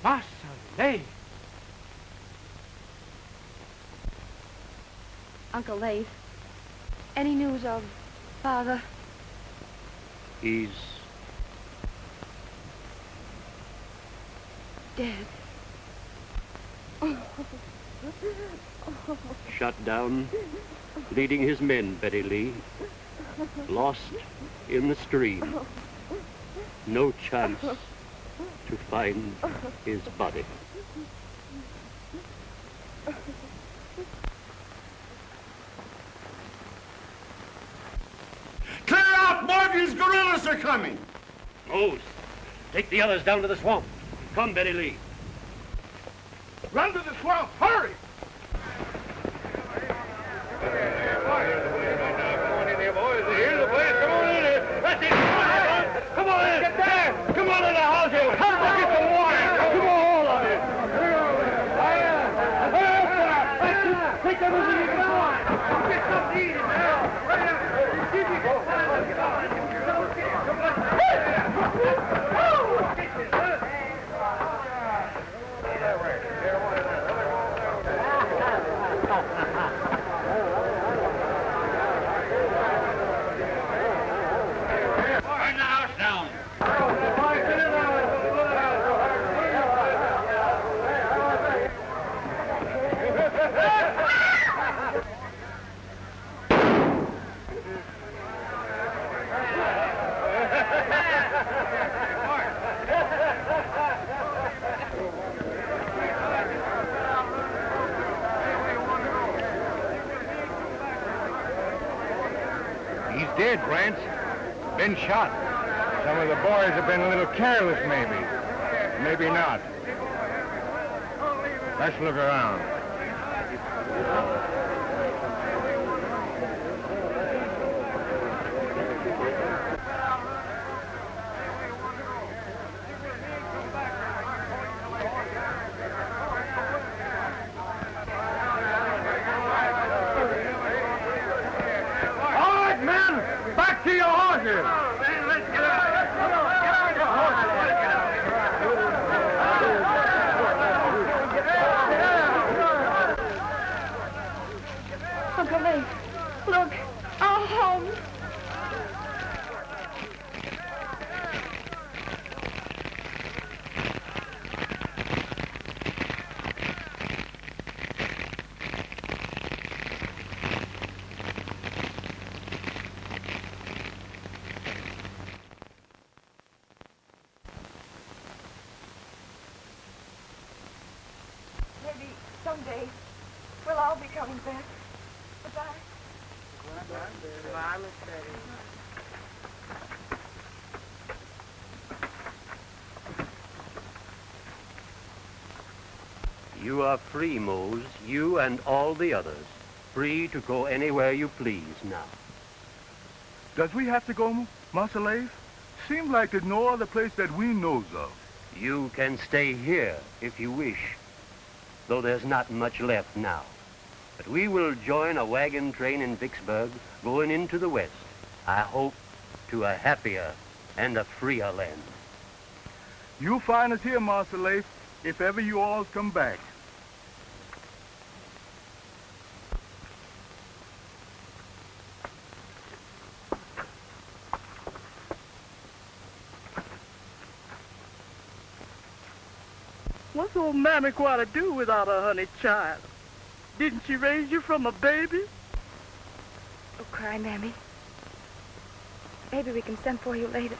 Master, Uncle Leith, any news of Father? He's dead. shot down, leading his men, Betty Lee. Lost in the stream. No chance to find his body. Clear out! Morgan's guerrillas are coming! Mose, take the others down to the swamp. Come, Betty Lee. Run to the swamp! Hurry! Come on in! Get there! Come on in the house here! Come on, get some water! Come on, all of you! Take everything you can find! Get something to eat now! Burn the house down! He's dead, Rance. Been shot. Some of the boys have been a little careless, maybe. Maybe not. Let's look around. All right, men! Back to your horses! Uncle Leith, look, our home. Maybe someday we'll all be coming back. Goodbye. Goodbye, Miss Betty. You are free, Mose, you and all the others. Free to go anywhere you please now. Does we have to go, Master Leith? Seems like there's no other place that we knows of. You can stay here if you wish, though there's not much left now. But we will join a wagon train in Vicksburg going into the west. I hope to a happier and a freer land. You'll find us here, Master Leith, if ever you all come back. What's old Mammy going to do without her honey child? Didn't she raise you from a baby? Don't cry, Mammy. Maybe we can send for you later.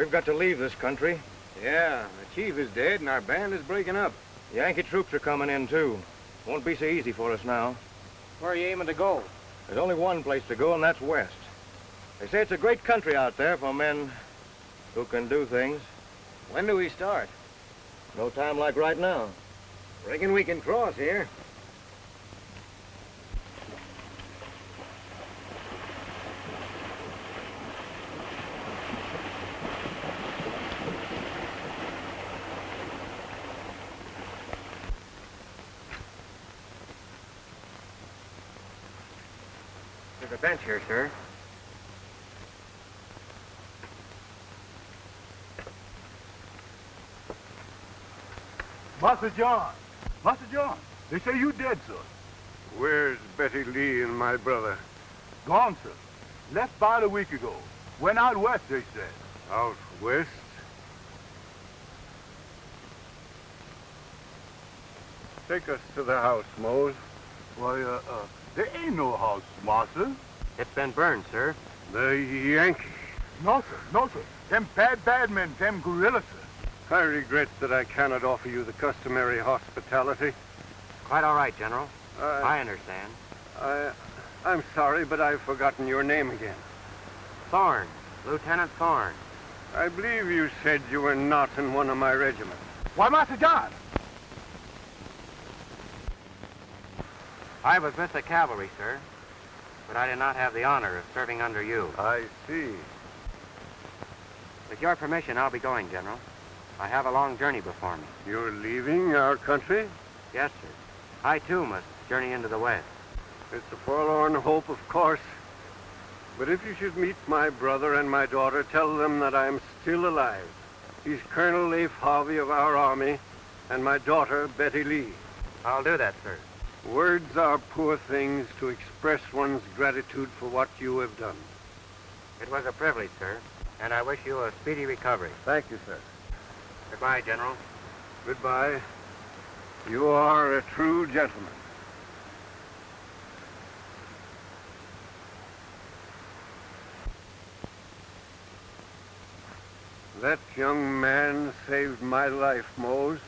We've got to leave this country. Yeah, the chief is dead and our band is breaking up. Yankee troops are coming in, too. Won't be so easy for us now. Where are you aiming to go? There's only one place to go, and that's west. They say it's a great country out there for men who can do things. When do we start? No time like right now. Reckon we can cross here. There's a bench here, sir. Master John. Master John, they say you dead, sir. Where's Betty Lee and my brother? Gone, sir. Left about a week ago. Went out west, they said. Out west? Take us to the house, Mose. Why, there ain't no house, master. It's been burned, sir. The Yankees. No, sir. No, sir. Them bad men, them guerrillas, sir. I regret that I cannot offer you the customary hospitality. Quite all right, General. I I understand. I'm sorry, but I've forgotten your name again. Thorn. Lieutenant Thorn. I believe you said you were not in one of my regiments. Why, Master John? I was with the cavalry, sir, but I did not have the honor of serving under you. I see. With your permission, I'll be going, General. I have a long journey before me. You're leaving our country? Yes, sir. I, too, must journey into the West. It's a forlorn hope, of course. But if you should meet my brother and my daughter, tell them that I am still alive. He's Colonel Leif Harvey of our army, and my daughter, Betty Lee. I'll do that, sir. Words are poor things to express one's gratitude for what you have done. It was a privilege, sir, and I wish you a speedy recovery. Thank you, sir. Goodbye, General. Goodbye. You are a true gentleman. That young man saved my life, Mose.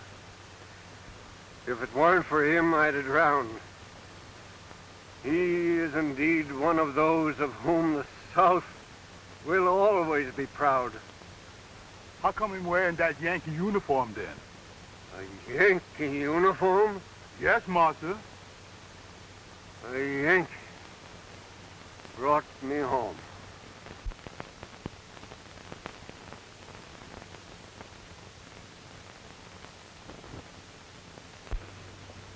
If it weren't for him, I'd have drowned. He is indeed one of those of whom the South will always be proud. How come him wearing that Yankee uniform, then? A Yankee uniform? Yes, master. A Yankee brought me home.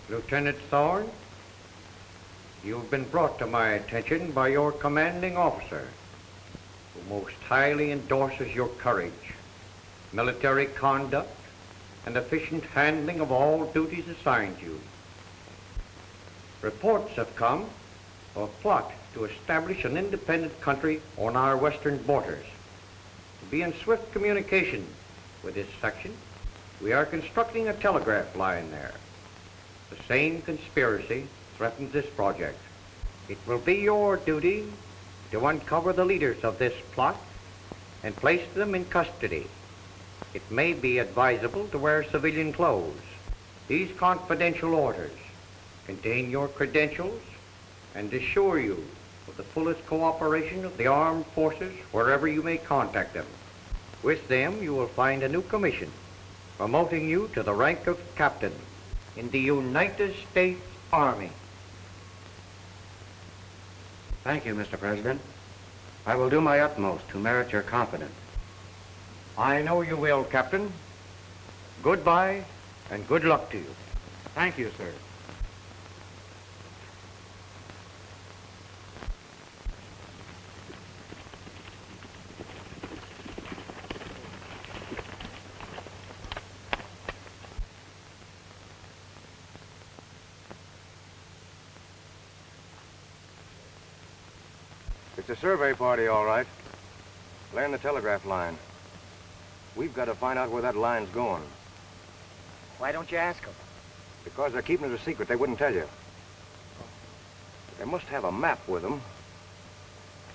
Lieutenant Thorn, you've been brought to my attention by your commanding officer, who most highly endorses your courage, military conduct, and efficient handling of all duties assigned you. Reports have come of a plot to establish an independent country on our western borders. To be in swift communication with this section, we are constructing a telegraph line there. The same conspiracy threatens this project. It will be your duty to uncover the leaders of this plot and place them in custody. It may be advisable to wear civilian clothes. These confidential orders contain your credentials and assure you of the fullest cooperation of the armed forces wherever you may contact them. With them, you will find a new commission promoting you to the rank of captain in the United States Army. Thank you, Mr. President. I will do my utmost to merit your confidence. I know you will, Captain. Goodbye, and good luck to you. Thank you, sir. It's a survey party, all right. Laying the telegraph line. We've got to find out where that line's going. Why don't you ask them? Because they're keeping it a secret, they wouldn't tell you. They must have a map with them.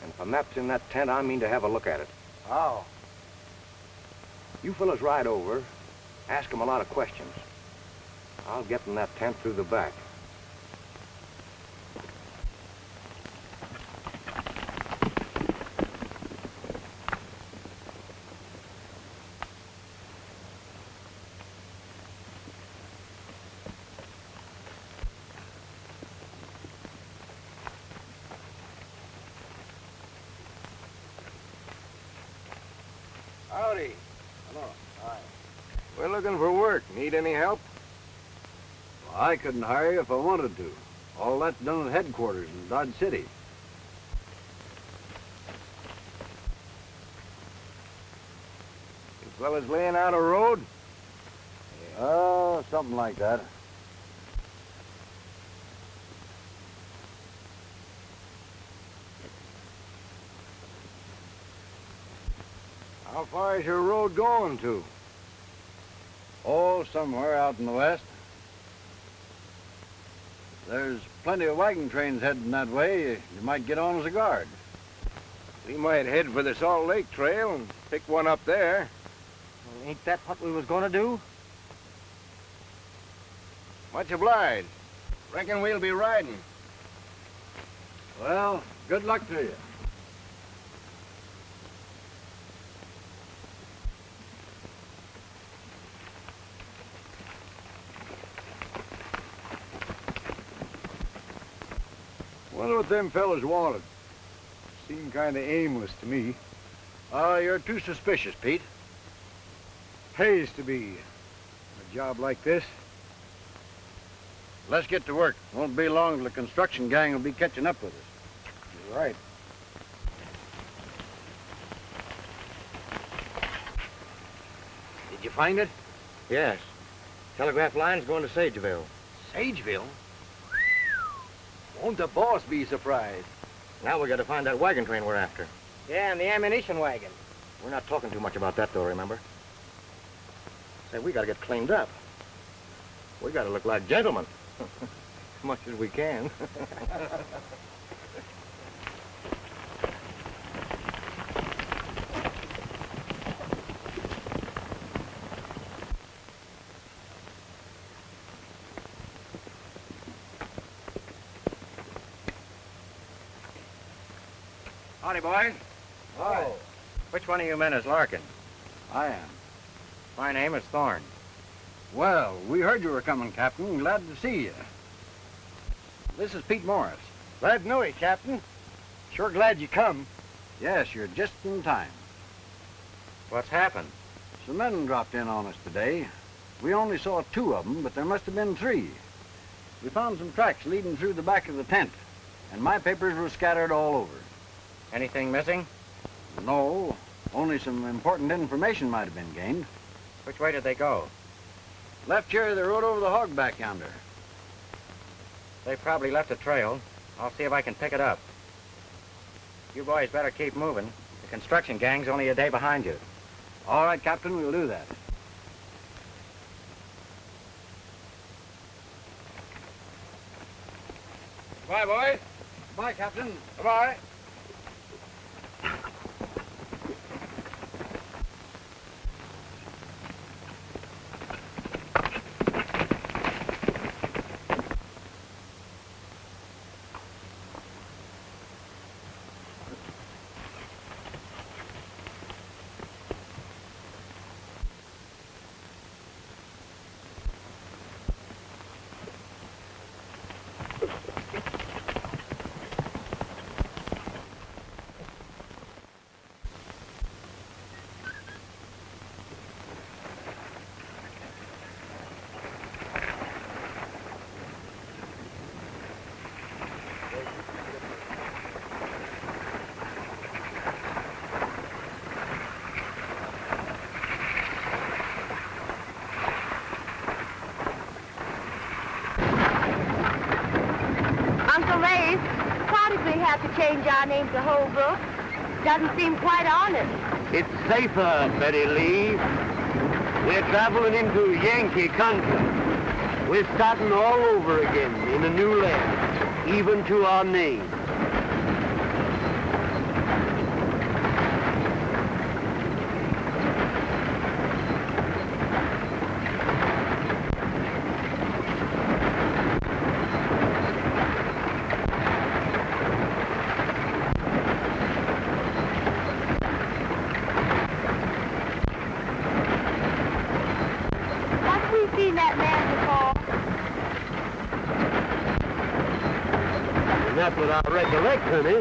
And if a map's in that tent, I mean to have a look at it. Oh. You fellas ride over, ask them a lot of questions. I'll get in that tent through the back. Howdy. Hello. Hi. We're looking for work. Need any help? Well, I couldn't hire you if I wanted to. All that's done at headquarters in Dodge City. You fellas laying out a road? Oh, something like that. How far is your road going to? Oh, somewhere out in the west. There's plenty of wagon trains heading that way. You might get on as a guard. We might head for the Salt Lake Trail and pick one up there. Well, ain't that what we was gonna do? Much obliged. Reckon we'll be riding. Well, good luck to you. Wonder what them fellas wanted. Seemed kind of aimless to me. You're too suspicious, Pete. Pays to be. A job like this. Let's get to work. Won't be long till the construction gang will be catching up with us. You're right. Did you find it? Yes. Telegraph line's going to Sageville. Sageville? Won't the boss be surprised? Now we got to find that wagon train we're after. Yeah, and the ammunition wagon. We're not talking too much about that, though, remember? Say, we got to get cleaned up. We got to look like gentlemen. As much as we can. Howdy, boys. Hi. Which one of you men is Larkin? I am. My name is Thorn. Well, we heard you were coming, Captain. Glad to see you. This is Pete Morris. Glad to know you, Captain. Sure glad you come. Yes, you're just in time. What's happened? Some men dropped in on us today. We only saw 2 of them, but there must have been 3. We found some tracks leading through the back of the tent, and my papers were scattered all over. Anything missing? No, only some important information might have been gained. Which way did they go? Left here, they rode over the hog back yonder. They probably left a trail. I'll see if I can pick it up. You boys better keep moving. The construction gang's only a day behind you. All right, Captain, we'll do that. Bye, boys. Bye, Captain. Bye. Have to change our name to Holbrook. Doesn't seem quite honest. It's safer, Betty Lee. We're traveling into Yankee country. We're starting all over again in a new land, even to our name. Not that I recollect, honey.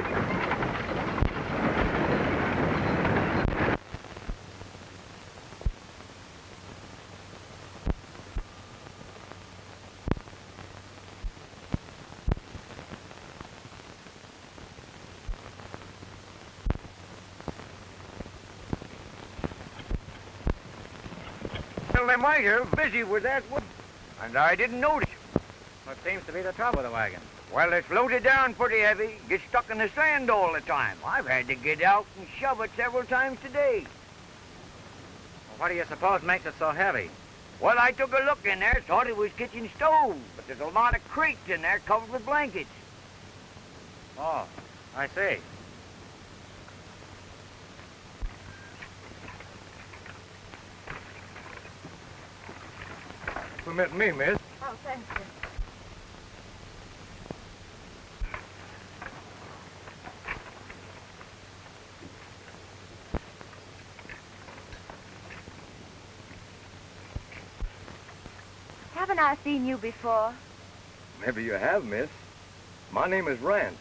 Well, then why you're busy with that wood, and I didn't notice you. What seems to be the trouble with the wagon? Well, it's loaded down pretty heavy. Gets stuck in the sand all the time. I've had to get out and shove it several times today. Well, what do you suppose makes it so heavy? Well, I took a look in there, thought it was kitchen stove, but there's a lot of crates in there covered with blankets. Oh, I see. Permit me, miss. Oh, thank you. Haven't I seen you before? Maybe you have, miss. My name is Rance,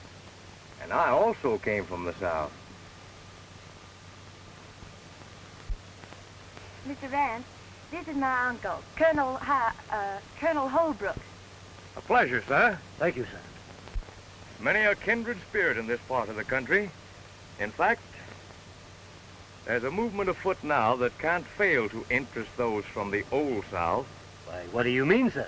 and I also came from the South. Mr. Rance, this is my uncle, Colonel Holbrook. A pleasure, sir. Thank you, sir. Many a kindred spirit in this part of the country. In fact, there's a movement afoot now that can't fail to interest those from the old South. Why, what do you mean, sir?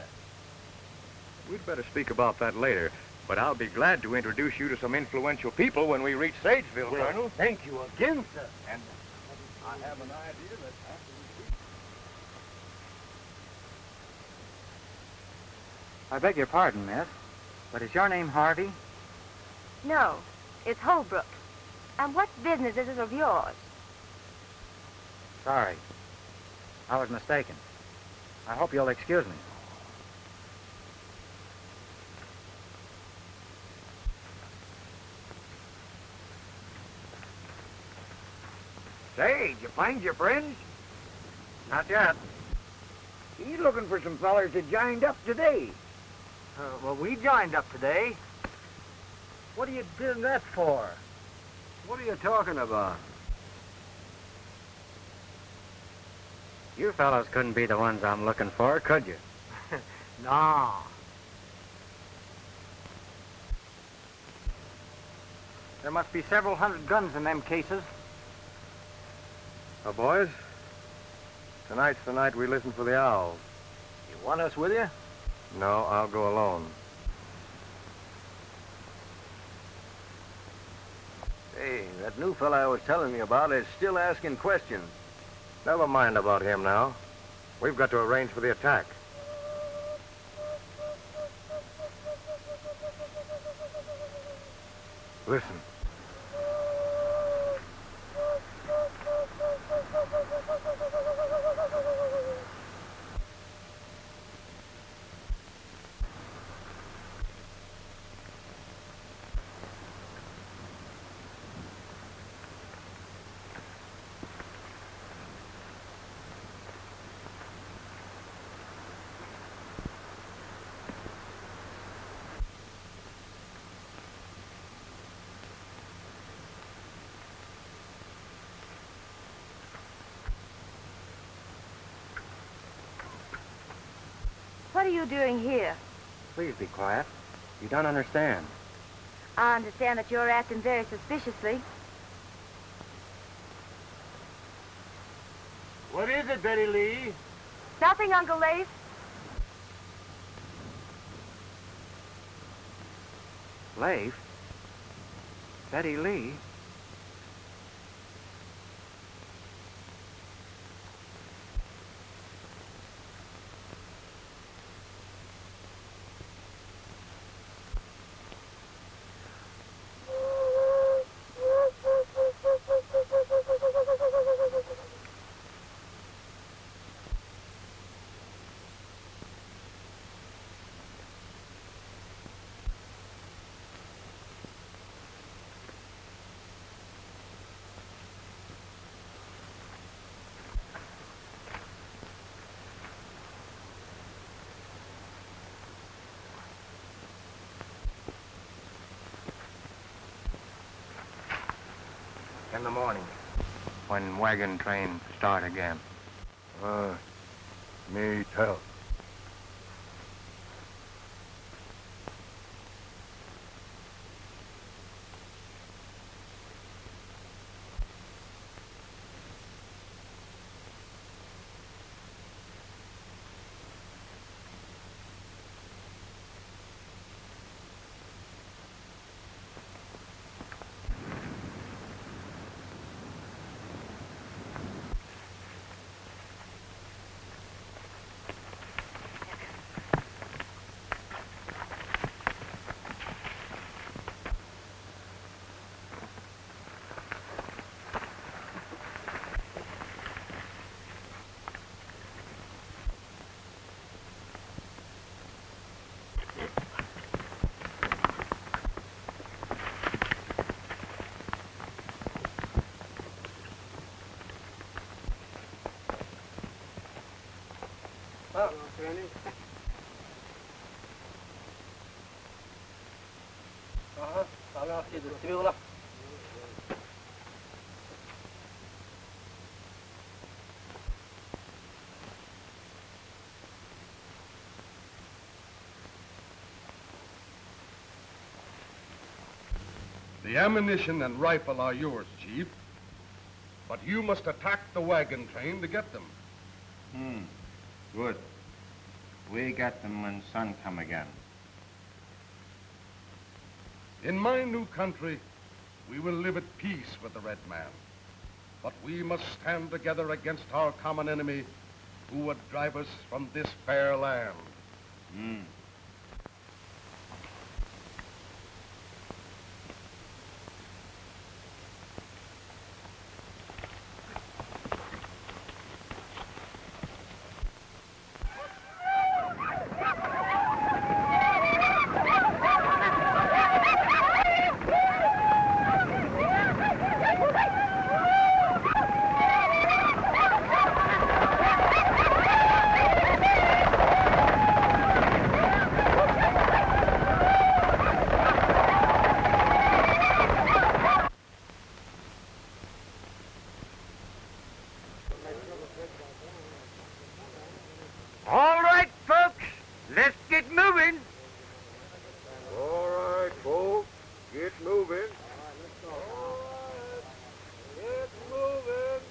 We'd better speak about that later, but I'll be glad to introduce you to some influential people when we reach Sageville, Well, Colonel. thank you again, sir. And I have an idea that after we reach... I beg your pardon, miss, but is your name Harvey? No, it's Holbrook. And what business is it of yours? Sorry. I was mistaken. I hope you'll excuse me. Say, did you find your friends? Not yet. He's looking for some fellers that joined up today. Well, we joined up today. What are you doing that for? What are you talking about? You fellows couldn't be the ones I'm looking for, could you? No. There must be several hundred guns in them cases. Now, boys, tonight's the night we listen for the owls. You want us with you? No, I'll go alone. Hey, that new fella I was telling you about is still asking questions. Never mind about him now. We've got to arrange for the attack. Listen. What are you doing here? Please be quiet. You don't understand. I understand that you're acting very suspiciously. What is it, Betty Lee? Nothing, Uncle Lace. Leif? Betty Lee? in the morning, when wagon train start again. Me tell. The ammunition and rifle are yours, Chief. But you must attack the wagon train to get them. Good. We get them when sun come again. In my new country, we will live at peace with the red man. But we must stand together against our common enemy who would drive us from this fair land. All right, folks, let's get moving. All right, folks, get moving. Get moving.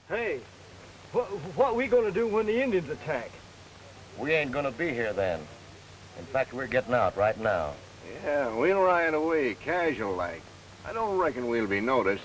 Hey, what are we going to do when the Indians attack? We ain't gonna be here then. In fact, we're getting out right now. Yeah, we'll ride away, casual-like. I don't reckon we'll be noticed.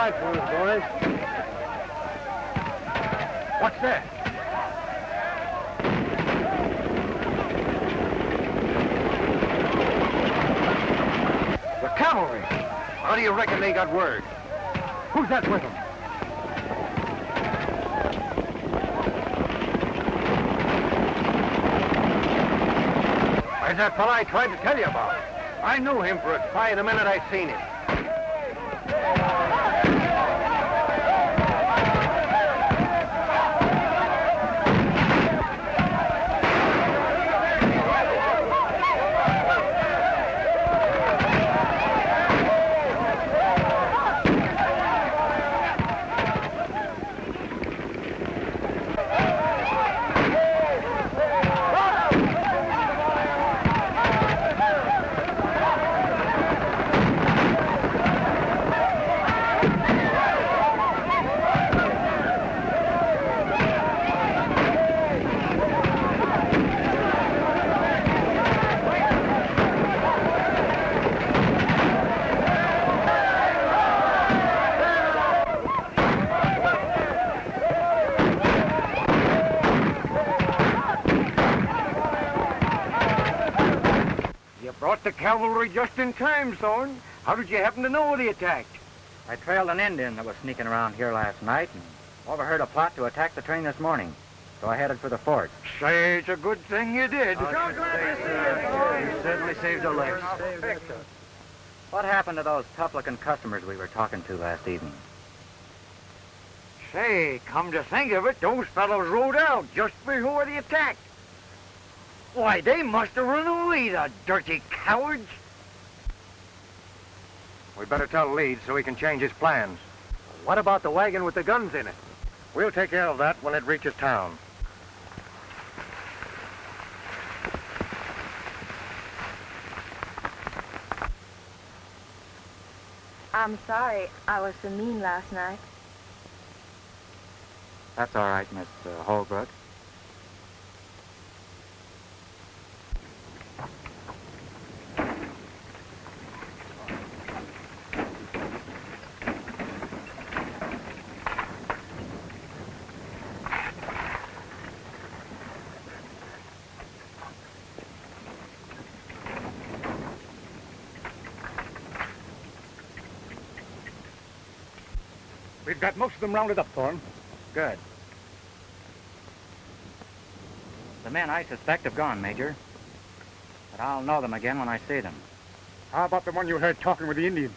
eye for us, boys. What's that? The cavalry. How do you reckon they got word? Who's that with them? Where's that fella I tried to tell you about? I knew him for a spy the minute I seen him. The cavalry just in time, Thorn. How did you happen to know they attacked? I trailed an Indian that was sneaking around here last night and overheard a plot to attack the train this morning. So I headed for the fort. Say, it's a good thing you did. You certainly saved a life. What happened to those tough-looking customers we were talking to last evening? Say, come to think of it, those fellows rode out just before the attack. Why, they must have run away, the dirty cowards. We better tell Leeds so he can change his plans. What about the wagon with the guns in it? We'll take care of that when it reaches town. I'm sorry I was so mean last night. That's all right, Miss Holbrook. We've got most of them rounded up, Thorn. Good. The men I suspect have gone, Major. But I'll know them again when I see them. How about the one you heard talking with the Indians?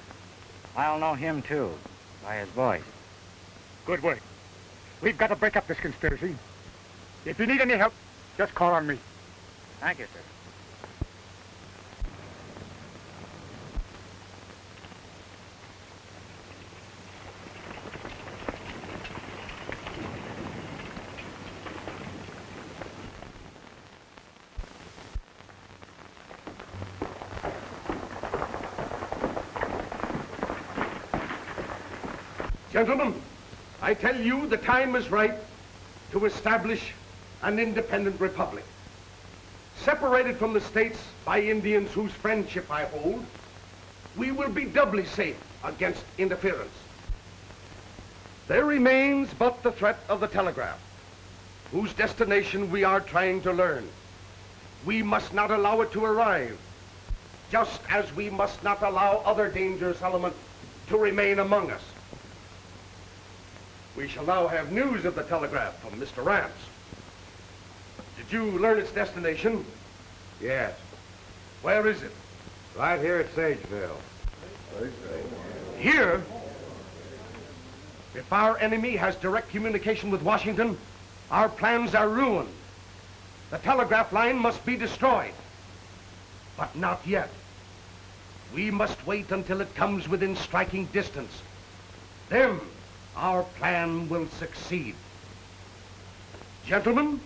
I'll know him, too, by his voice. Good work. We've got to break up this conspiracy. If you need any help, just call on me. Thank you, sir. Gentlemen, I tell you the time is right to establish an independent republic. Separated from the states by Indians whose friendship I hold, we will be doubly safe against interference. There remains but the threat of the telegraph, whose destination we are trying to learn. We must not allow it to arrive, just as we must not allow other dangerous elements to remain among us. We shall now have news of the telegraph from Mr. Rance. Did you learn its destination? Yes. Where is it? Right here at Sageville. Here? If our enemy has direct communication with Washington, our plans are ruined. The telegraph line must be destroyed. But not yet. We must wait until it comes within striking distance. Then, our plan will succeed. Gentlemen,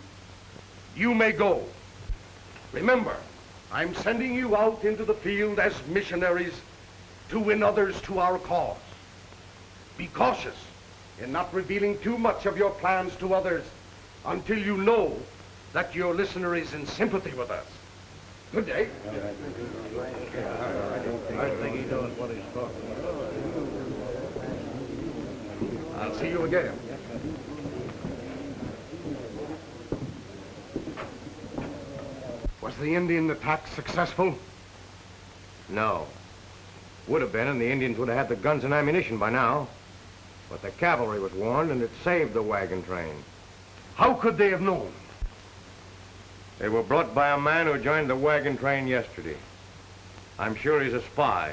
you may go. Remember, I'm sending you out into the field as missionaries to win others to our cause. Be cautious in not revealing too much of your plans to others until you know that your listener is in sympathy with us. Good day. I think he knows what he's talking about. I'll see you again. Was the Indian attack successful? No. Would have been, and the Indians would have had the guns and ammunition by now. But the cavalry was warned, and it saved the wagon train. How could they have known? They were brought by a man who joined the wagon train yesterday. I'm sure he's a spy.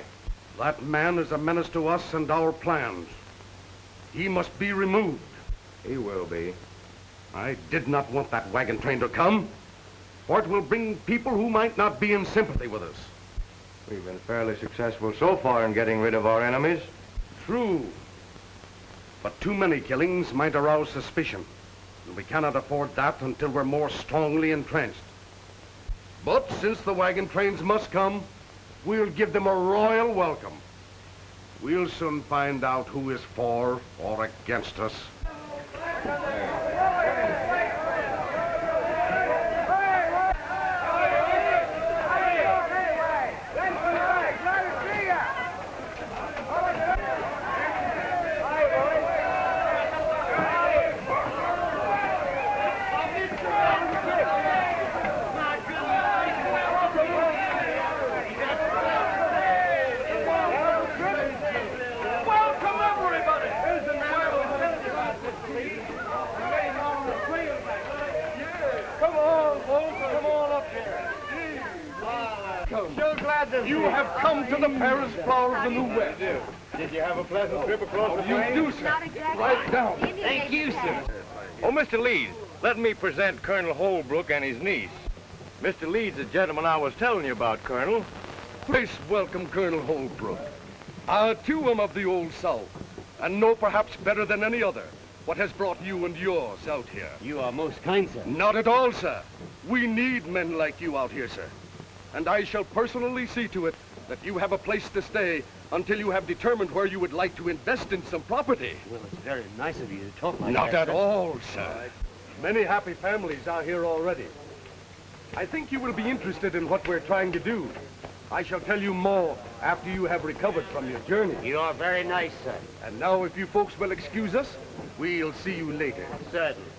That man is a menace to us and our plans. He must be removed. He will be. I did not want that wagon train to come, for it will bring people who might not be in sympathy with us. We've been fairly successful so far in getting rid of our enemies. True. But too many killings might arouse suspicion, and we cannot afford that until we're more strongly entrenched. But since the wagon trains must come, we'll give them a royal welcome. We'll soon find out who is for or against us. You have come to the fairest flower of the New West. Did you have a pleasant trip across the plains? You do, sir. Right down. Thank you, sir. Oh, Mr. Leeds, let me present Colonel Holbrook and his niece. Mr. Leeds, the gentleman I was telling you about, Colonel. Please welcome Colonel Holbrook. Too am of the Old South, and know perhaps better than any other what has brought you and yours out here. You are most kind, sir. Not at all, sir. We need men like you out here, sir. And I shall personally see to it that you have a place to stay until you have determined where you would like to invest in some property. Well, it's very nice of you to talk like Not that. at all, sir. Many happy families are here already. I think you will be interested in what we're trying to do. I shall tell you more after you have recovered from your journey. You are very nice, sir. And now, if you folks will excuse us, we'll see you later. Certainly.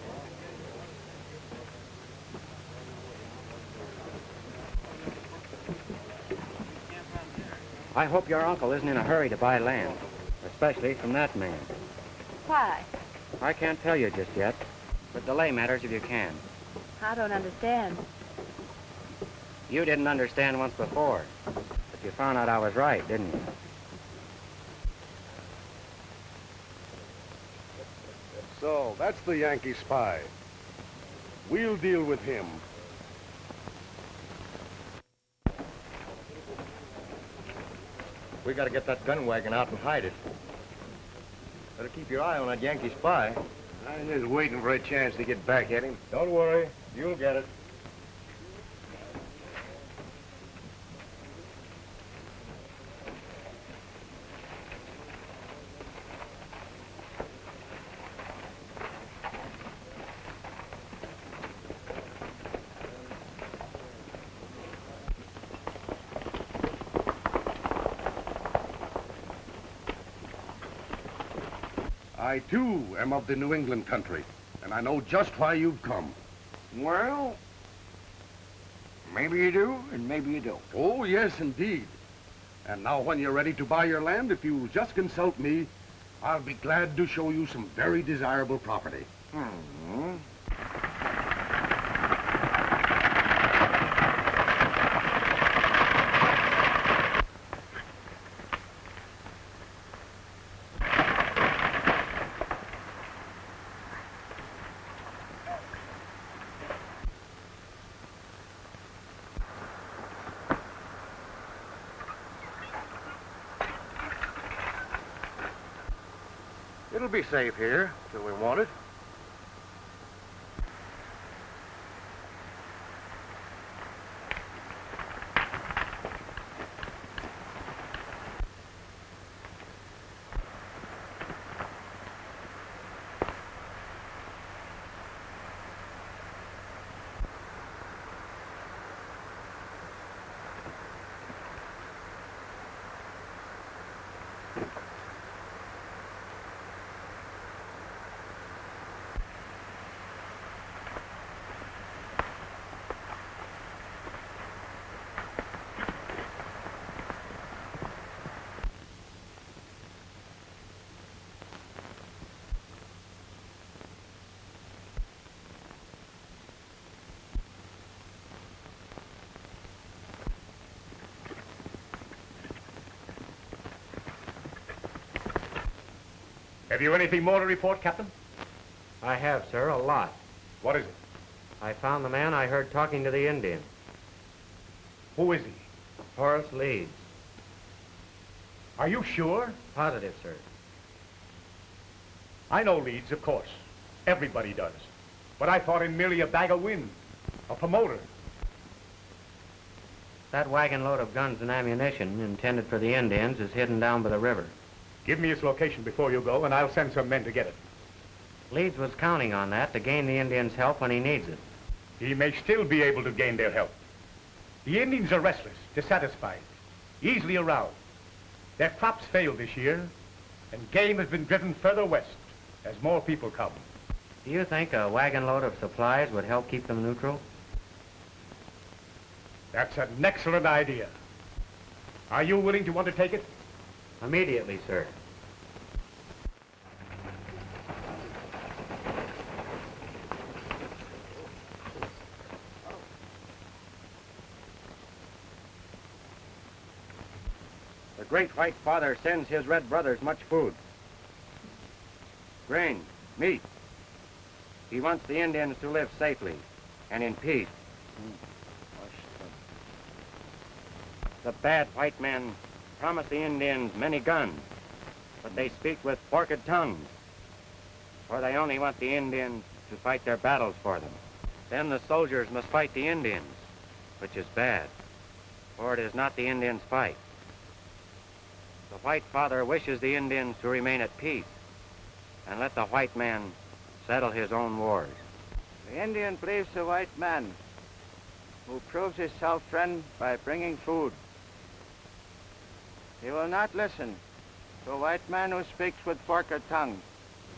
I hope your uncle isn't in a hurry to buy land, especially from that man. Why? I can't tell you just yet, but delay matters if you can. I don't understand. You didn't understand once before, but you found out I was right, didn't you? So, that's the Yankee spy. We'll deal with him. We gotta get that gun wagon out and hide it. Better keep your eye on that Yankee spy. I'm just waiting for a chance to get back at him. Don't worry, you'll get it. I, too, am of the New England country, and I know just why you've come. Well, maybe you do, and maybe you don't. Oh, yes, indeed. And now when you're ready to buy your land, if you'll just consult me, I'll be glad to show you some very desirable property. Hmm. It'll be safe here till we want it. Have you anything more to report, Captain? I have, sir, a lot. What is it? I found the man I heard talking to the Indians. Who is he? Horace Leeds. Are you sure? Positive, sir. I know Leeds, of course. Everybody does. But I thought him merely a bag of wind, a promoter. That wagon load of guns and ammunition intended for the Indians is hidden down by the river. Give me his location before you go, and I'll send some men to get it. Leeds was counting on that to gain the Indians' help when he needs it. He may still be able to gain their help. The Indians are restless, dissatisfied, easily aroused. Their crops failed this year, and game has been driven further west as more people come. Do you think a wagon load of supplies would help keep them neutral? That's an excellent idea. Are you willing to undertake it? Immediately, sir. The Great White Father sends his red brothers much food. Grain, meat. He wants the Indians to live safely and in peace. The bad white men promise the Indians many guns, but they speak with forked tongues, for they only want the Indians to fight their battles for them. Then the soldiers must fight the Indians, which is bad, for it is not the Indians' fight. The White Father wishes the Indians to remain at peace and let the white man settle his own wars. The Indian believes the white man, who proves himself friend by bringing food. He will not listen to a white man who speaks with forked tongue.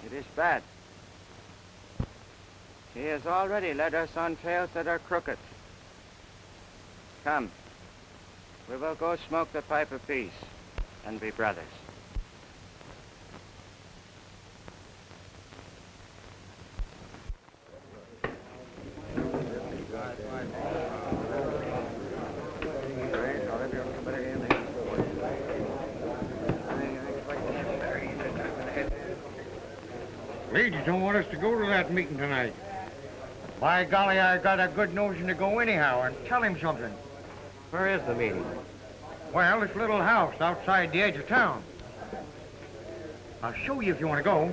It is bad. He has already led us on trails that are crooked. Come, we will go smoke the pipe of peace and be brothers. Leeds don't want us to go to that meeting tonight. By golly, I got a good notion to go anyhow and tell him something. Where is the meeting? Well, this little house outside the edge of town. I'll show you if you want to go.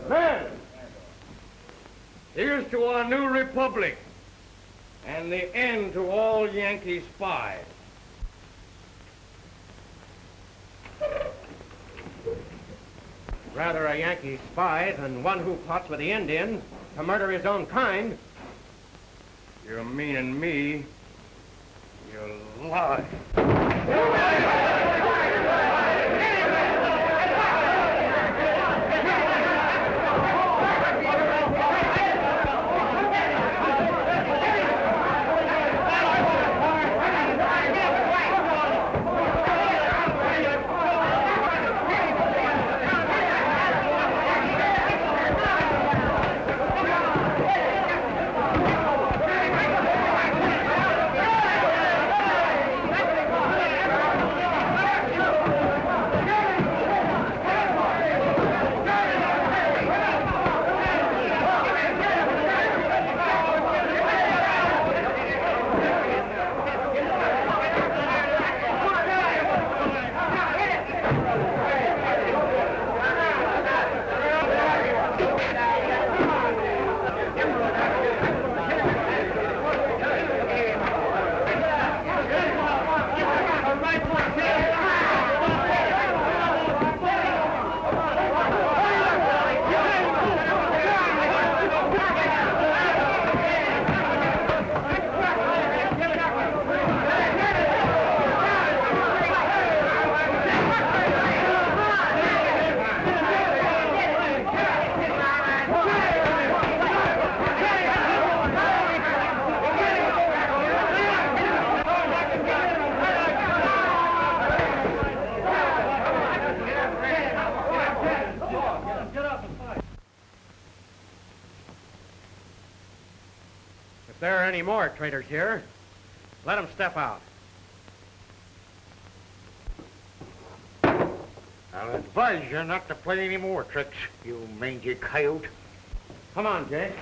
Men, here's to our new republic and the end to all Yankee spies. Rather a Yankee spy than one who plots with the Indians to murder his own kind. You're meaning me. You lie. any more traitors here. Let them step out. I'll advise you not to play any more tricks, you mangy coyote. Come on, Jake.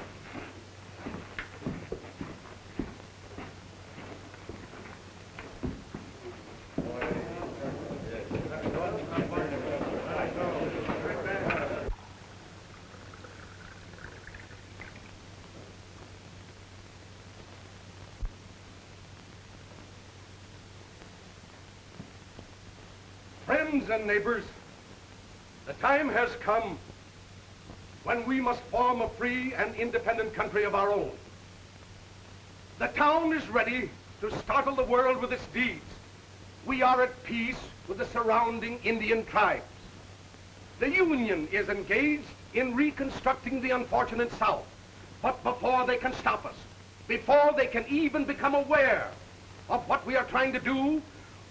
Friends and neighbors, the time has come when we must form a free and independent country of our own. The town is ready to startle the world with its deeds. We are at peace with the surrounding Indian tribes. The Union is engaged in reconstructing the unfortunate South. But before they can stop us, before they can even become aware of what we are trying to do,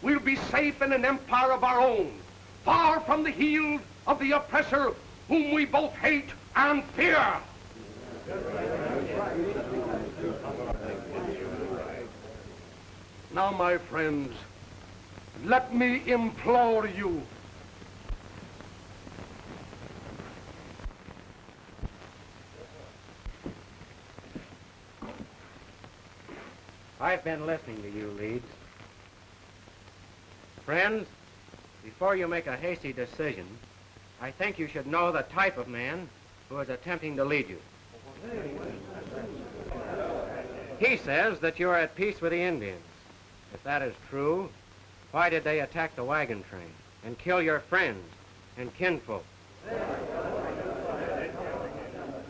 we'll be safe in an empire of our own, far from the heel of the oppressor whom we both hate and fear. Now, my friends, let me implore you. I've been listening to you, Leeds. Friends, before you make a hasty decision, I think you should know the type of man who is attempting to lead you. He says that you're at peace with the Indians. If that is true, why did they attack the wagon train and kill your friends and kinfolk?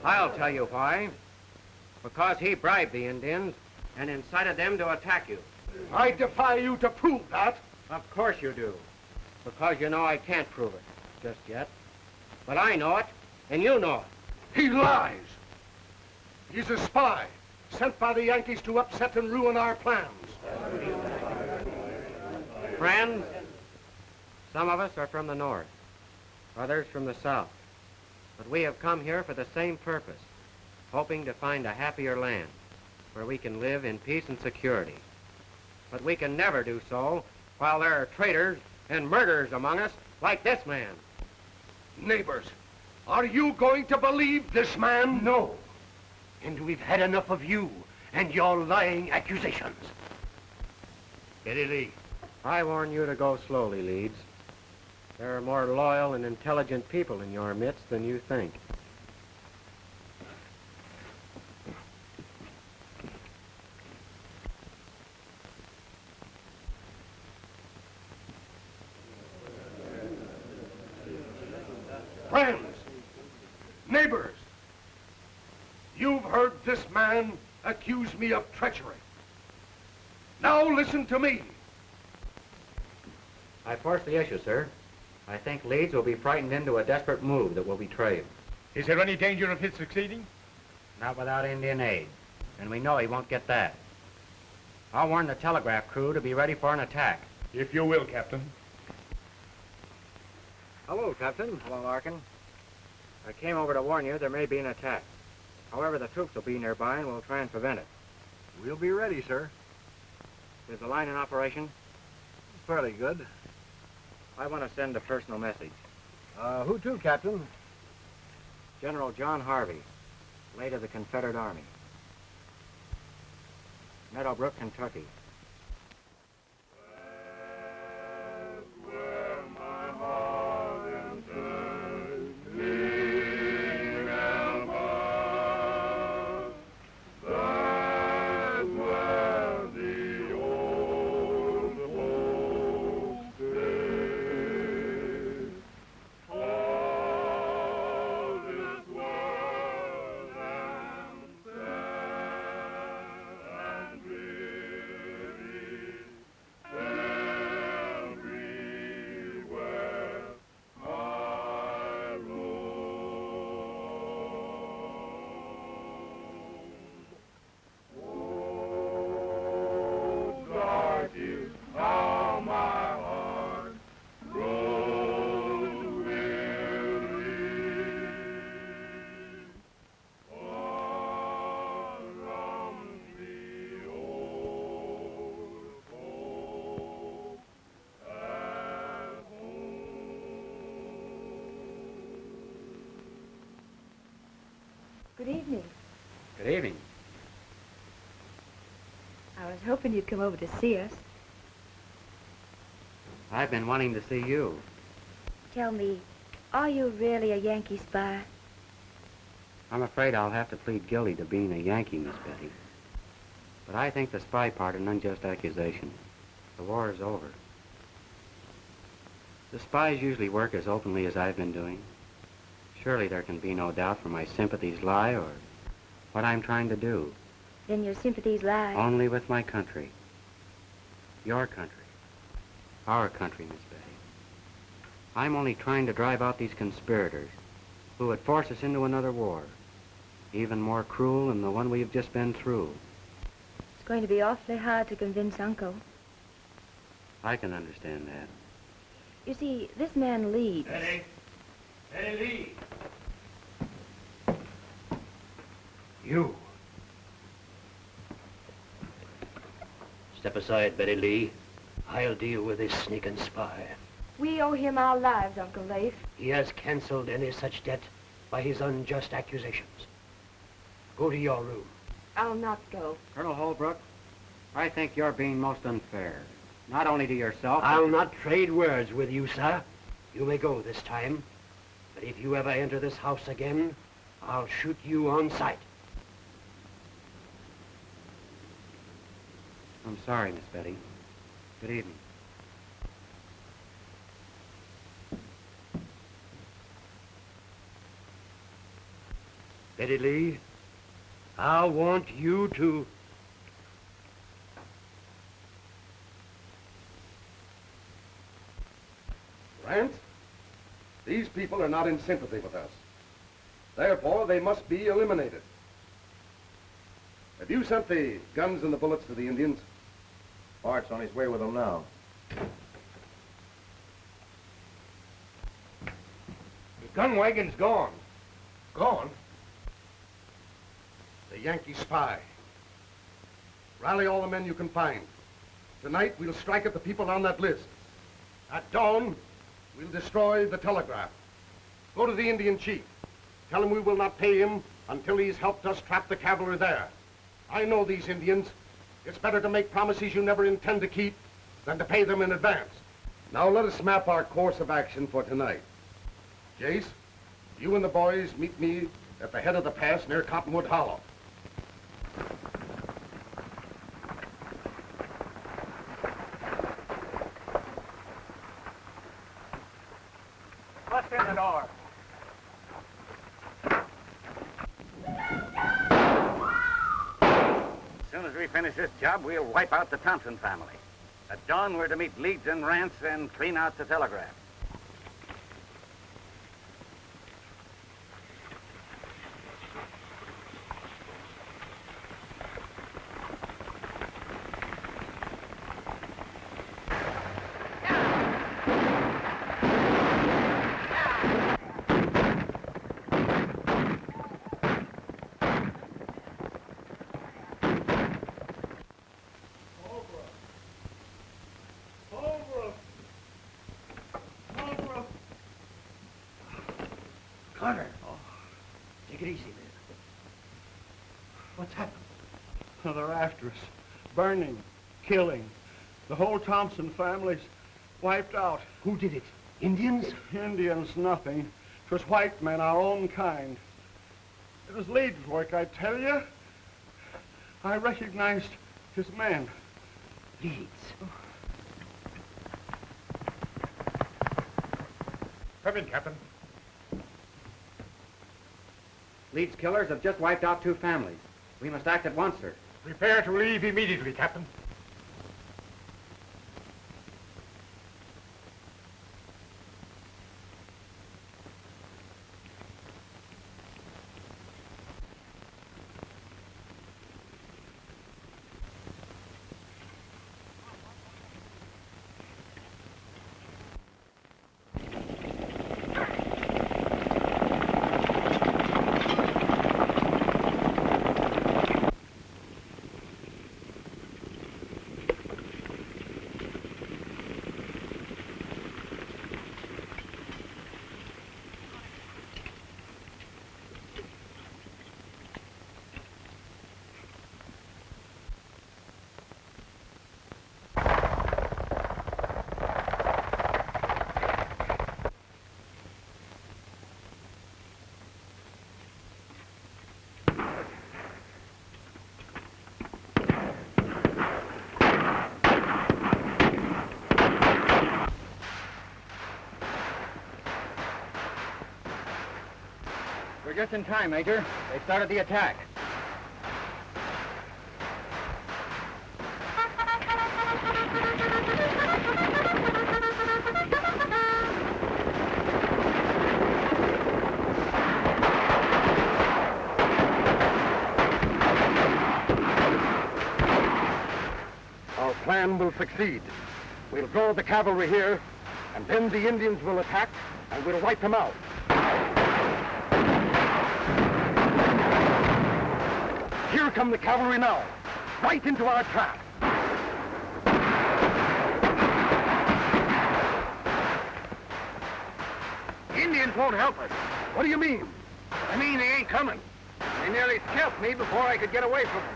I'll tell you why. Because he bribed the Indians and incited them to attack you. I defy you to prove that. Of course you do. Because you know I can't prove it just yet. But I know it, and you know it. He lies. He's a spy, sent by the Yankees to upset and ruin our plans. Friends, some of us are from the north, others from the south. But we have come here for the same purpose, hoping to find a happier land where we can live in peace and security. But we can never do so while there are traitors and murderers among us like this man. Neighbors, are you going to believe this man? No. And we've had enough of you and your lying accusations. Eddie Lee. I warn you to go slowly, Leeds. There are more loyal and intelligent people in your midst than you think. Friends, neighbors, you've heard this man accuse me of treachery. Now listen to me. I force the issue, sir. I think Leeds will be frightened into a desperate move that will betray him. Is there any danger of his succeeding? Not without Indian aid, and we know he won't get that. I'll warn the telegraph crew to be ready for an attack. If you will, Captain. Hello, Captain. Hello, Larkin. I came over to warn you there may be an attack. However, the troops will be nearby and we'll try and prevent it. We'll be ready, sir. Is the line in operation? Fairly good. I want to send a personal message. Who to, Captain? General John Harvey, late of the Confederate Army. Meadowbrook, Kentucky. Good evening. Good evening. I was hoping you'd come over to see us. I've been wanting to see you. Tell me, are you really a Yankee spy? I'm afraid I'll have to plead guilty to being a Yankee, Miss Betty. But I think the spy part an unjust accusation. The war is over. The spies usually work as openly as I've been doing. Surely there can be no doubt where my sympathies lie or what I'm trying to do. Then your sympathies lie... Only with my country. Your country. Our country, Miss Betty. I'm only trying to drive out these conspirators who would force us into another war, even more cruel than the one we've just been through. It's going to be awfully hard to convince Uncle. I can understand that. You see, this man Leeds... Betty! Betty Lee! You. Step aside, Betty Lee. I'll deal with this sneaking spy. We owe him our lives, Uncle Leif. He has canceled any such debt by his unjust accusations. Go to your room. I'll not go. Colonel Holbrook, I think you're being most unfair. Not only to yourself... I'll not trade words with you, sir. You may go this time. But if you ever enter this house again, I'll shoot you on sight. I'm sorry, Miss Betty. Good evening. Betty Lee, I want you to... Rance, these people are not in sympathy with us. Therefore, they must be eliminated. Have you sent the guns and the bullets to the Indians? Bart's on his way with them now. The gun wagon's gone. Gone? The Yankee spy. Rally all the men you can find. Tonight, we'll strike at the people on that list. At dawn, we'll destroy the telegraph. Go to the Indian chief. Tell him we will not pay him until he's helped us trap the cavalry there. I know these Indians. It's better to make promises you never intend to keep than to pay them in advance. Now let us map our course of action for tonight. Jace, you and the boys meet me at the head of the pass near Cottonwood Hollow. Bust in the door. As soon as we finish this job, we'll wipe out the Thompson family. At dawn, we're to meet Leeds and Rance and clean out the telegraph. Carter. Take it easy, man. What's happened? Oh, they're after us. Burning, killing. The whole Thompson family's wiped out. Who did it? Indians? Indians, nothing. 'Twas white men, our own kind. It was Leeds' work, I tell you. I recognized his men. Leeds. Come in, Captain. Leeds killers have just wiped out 2 families. We must act at once, sir. Prepare to leave immediately, Captain. We're just in time, Major. They started the attack. Our plan will succeed. We'll draw the cavalry here, and then the Indians will attack, and we'll wipe them out. Here come the cavalry now, right into our trap. The Indians won't help us. What do you mean? I mean they ain't coming. They nearly scalped me before I could get away from them.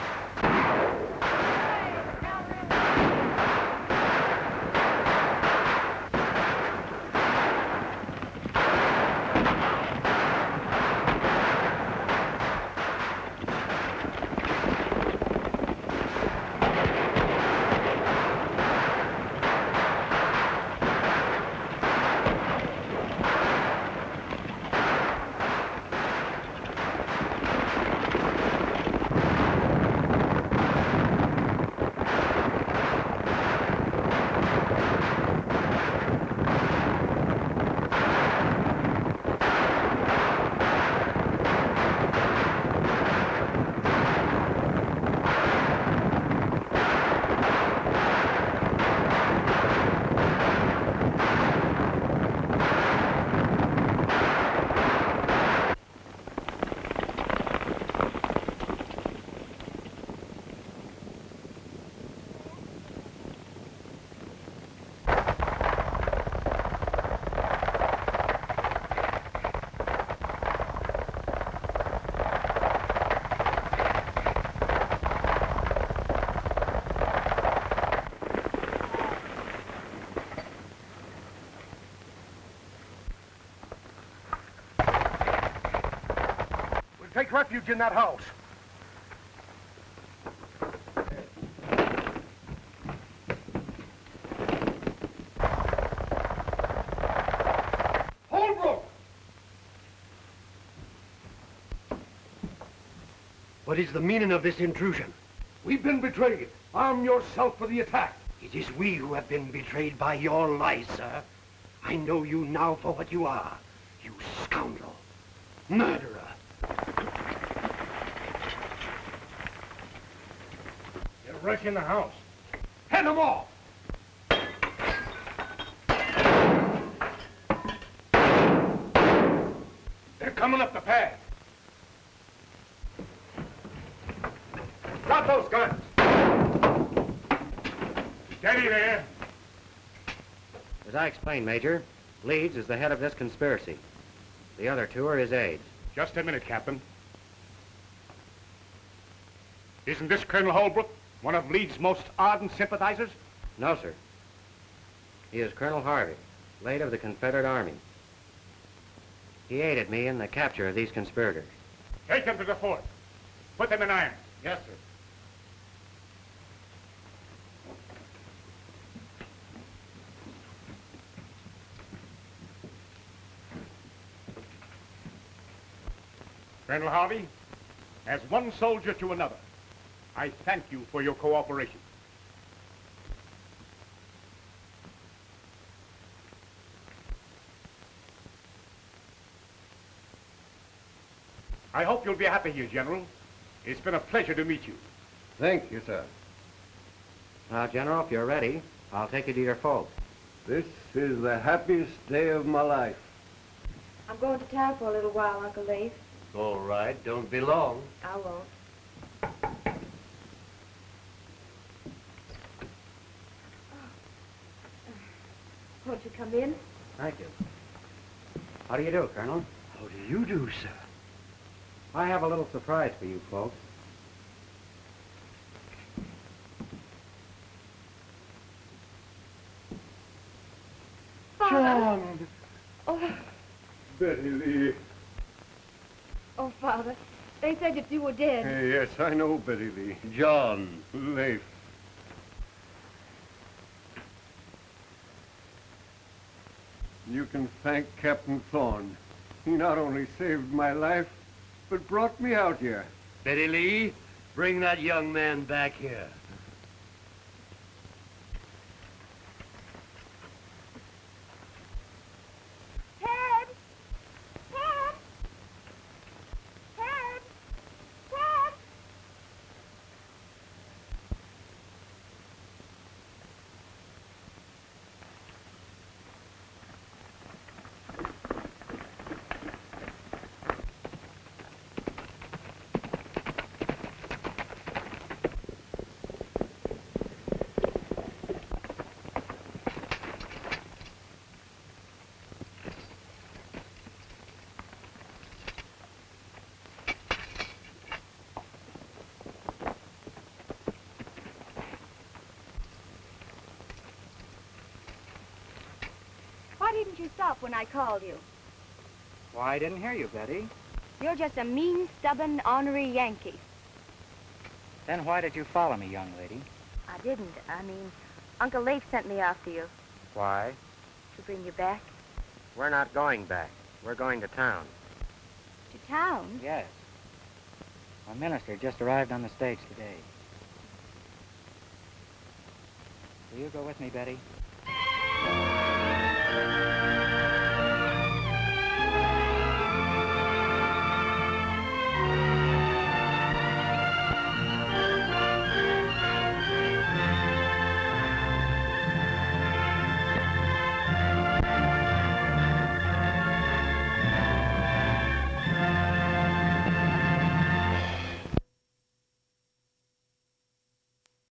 Take refuge in that house. Holbrook! What is the meaning of this intrusion? We've been betrayed. Arm yourself for the attack. It is we who have been betrayed by your lies, sir. I know you now for what you are. You scoundrel. Murderer. They're rushing the house. Head them off! They're coming up the path. Drop those guns. Steady there. As I explained, Major, Leeds is the head of this conspiracy. The other two are his aides. Just a minute, Captain. Isn't this Colonel Holbrook one of Leeds' most ardent sympathizers? No, sir. He is Colonel Harvey, late of the Confederate Army. He aided me in the capture of these conspirators. Take them to the fort. Put them in irons. Yes, sir. Colonel Harvey, as one soldier to another, I thank you for your cooperation. I hope you'll be happy here, General. It's been a pleasure to meet you. Thank you, sir. Now, General, if you're ready, I'll take you to your folks. This is the happiest day of my life. I'm going to town for a little while, Uncle Leif. All right, don't be long. I won't. Won't you come in? Thank you. How do you do, Colonel? How do you do, sir? I have a little surprise for you folks. John! Oh, Betty Lee. oh, Father. They said that you were dead. Yes, I know Betty Lee. John. Leif. You can thank Captain Thorn. He not only saved my life, what brought me out here. Betty Lee, bring that young man back here. Ted! Ted! Ted! Ted! Why didn't you stop when I called you? Why, I didn't hear you, Betty. You're just a mean, stubborn, ornery Yankee. Then why did you follow me, young lady? I didn't. I mean, Uncle Leif sent me after you Why? to bring you back. We're not going back. We're going to town. To town? Yes. A minister just arrived on the stage today. Will you go with me, Betty?